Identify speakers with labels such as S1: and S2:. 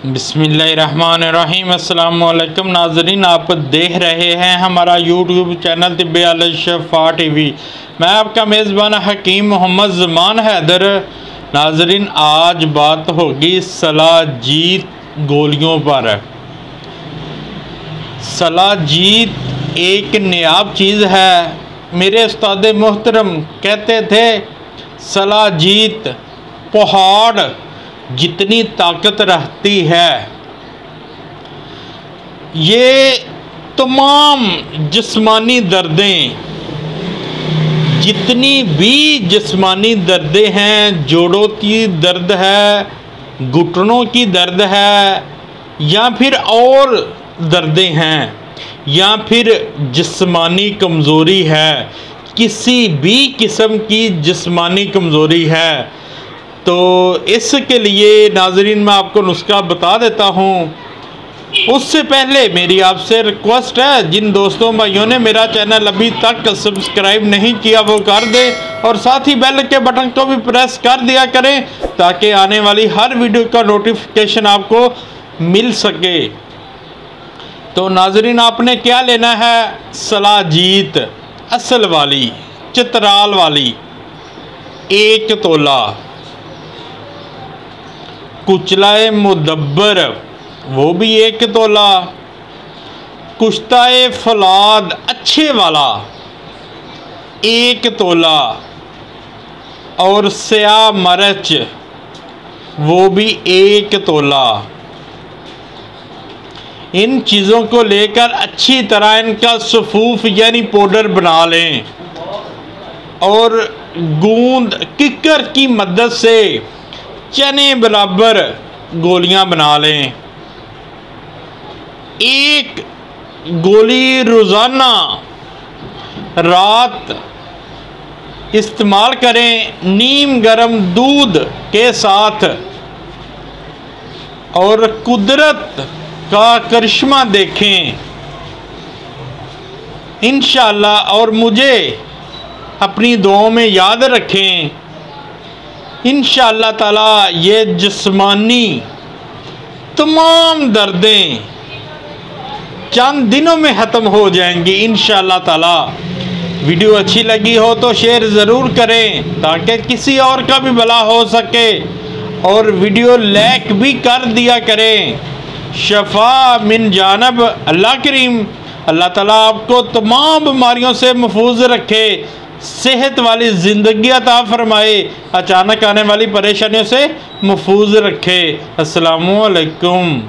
S1: बिस्मिल्लाहिर्रहमानिर्रहीम। अस्सलाम वालेकुम नाज़रीन, आप देख रहे हैं हमारा यूट्यूब चैनल तिब्बे अल शफा टीवी। मैं आपका मेज़बान हकीम मोहम्मद ज़मान हैदर। नाज़रीन, आज बात होगी सलाजीत गोलियों पर। सलाजीत एक नायाब चीज़ है। मेरे उस्ताद मोहतरम कहते थे सलाजीत पहाड़ जितनी ताकत रखती है। ये तमाम जिस्मानी दर्दें, जितनी भी जिस्मानी दर्दें हैं, जोड़ों की दर्द है, घुटनों की दर्द है, या फिर और दर्दें हैं, या फिर जिस्मानी कमज़ोरी है, किसी भी किस्म की जिस्मानी कमज़ोरी है, तो इसके लिए नाज़रीन मैं आपको नुस्खा बता देता हूँ। उससे पहले मेरी आपसे रिक्वेस्ट है, जिन दोस्तों भाइयों ने मेरा चैनल अभी तक सब्सक्राइब नहीं किया वो कर दे, और साथ ही बेल के बटन को भी प्रेस कर दिया करें ताकि आने वाली हर वीडियो का नोटिफिकेशन आपको मिल सके। तो नाज़रीन, आपने क्या लेना है? सलाजीत असल वाली, चित्राल वाली 1 तोला, कुचलाए मुदब्बर वो भी 1 तोला, कुश्ताए फलाद अच्छे वाला 1 तोला, और स्याह मरच वो भी 1 तोला। इन चीज़ों को लेकर अच्छी तरह इनका सफूफ यानी पाउडर बना लें, और गूंद किकर की मदद से चने बराबर गोलियां बना लें। 1 गोली रोज़ाना रात इस्तेमाल करें नीम गर्म दूध के साथ, और कुदरत का करिश्मा देखें इंशाअल्लाह, और मुझे अपनी दुआओं में याद रखें। इंशाअल्लाह ताला ये जिस्मानी तमाम दर्दें चंद दिनों में ख़त्म हो जाएंगी इंशाअल्लाह ताला। वीडियो अच्छी लगी हो तो शेयर ज़रूर करें ताकि किसी और का भी भला हो सके, और वीडियो लाइक भी कर दिया करें। शफा मिन जानब अल्लाह करीम, अल्लाह ताला आपको तमाम बीमारियों से महफूज रखे, सेहत वाली ज़िंदगी अता फरमाए, अचानक आने वाली परेशानियों से महफूज रखे। अस्सलामु अलैकुम।